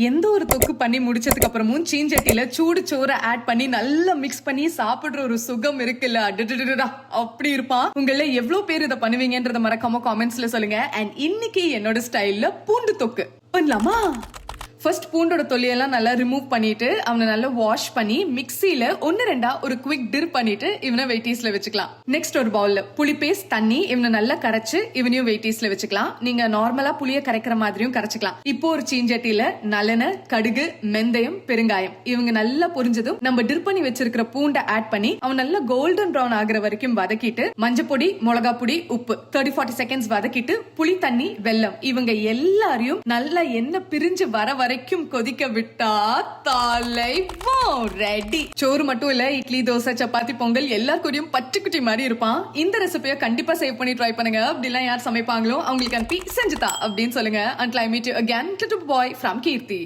எந்த ஒரு தொக்கு பண்ணி முடிச்சதுக்கு அப்புறமும் சீஞ்சட்டியில சூடு சோற ஆட் பண்ணி நல்லா மிக்ஸ் பண்ணி சாப்பிடுற ஒரு சுகம் இருக்குல்ல, அடடடடா அப்படி இருப்பான். உங்கள எவ்வளவு பேர் இதை பண்ணுவீங்கன்றத மறக்காம காமெண்ட்ஸ்ல சொல்லுங்க. அண்ட் இன்னைக்கு என்னோட ஸ்டைல்ல பூண்டு தொக்கு பண்ணலாமா? ஃபர்ஸ்ட் பூண்டோட தொலியெல்லாம் நல்லா ரிமூவ் பண்ணிட்டு அவனை நல்லா வாஷ் பண்ணி மிக்சியில ஒன்னு ரெண்டா ஒரு குவிக் டிர் பண்ணிட்டு இவனை வெயிட்டீஸ்ல வச்சுக்கலாம். நெக்ஸ்ட் ஒரு பவுல்ல புளி பேஸ்ட் தண்ணி இவனை நல்லா கரைச்சு இவனையும் வெயிட்டீஸ்ல வச்சுக்கலாம். நீங்க நார்மலா புளிய கரைக்கிற மாதிரியும் கரைச்சுக்கலாம். இப்போ ஒரு சீஞ்சட்டியில நல்லெண்ணெய், கடுகு, வெந்தயம், பெருங்காயம் இவங்க நல்லா பொரிஞ்சதும் நம்ம டிர் பண்ணி வச்சிருக்கிற பூண்டை ஆட் பண்ணி அவன் நல்லா கோல்டன் ப்ரௌன் ஆகுற வரைக்கும் வதக்கிட்டு மஞ்சள் பொடி, மிளகா பொடி, உப்பு 30-40 செகண்ட்ஸ் வதக்கிட்டு புளி தண்ணி, வெல்லம் இவங்க எல்லாரையும் நல்லா எண்ணெய் பிரிஞ்சு வர வரைக்கும் கொதிக்க விட்டா தலைவம் ரெடி. சோறு மட்டும் இல்ல, இட்லி, தோசை, சப்பாத்தி, பொங்கல் எல்லாருக்கும் பட்டுக்குட்டி மாதிரி இருப்பான். இந்த ரெசிபியை கண்டிப்பா சேவ் பண்ணி ட்ரை பண்ணுங்க. அப்படிலாம் யார் சமைப்பாங்களோ அவங்களுக்கு அனுப்பி செஞ்சுதா அப்படின்னு சொல்லுங்க. Until I meet you again, little boy from Kirti.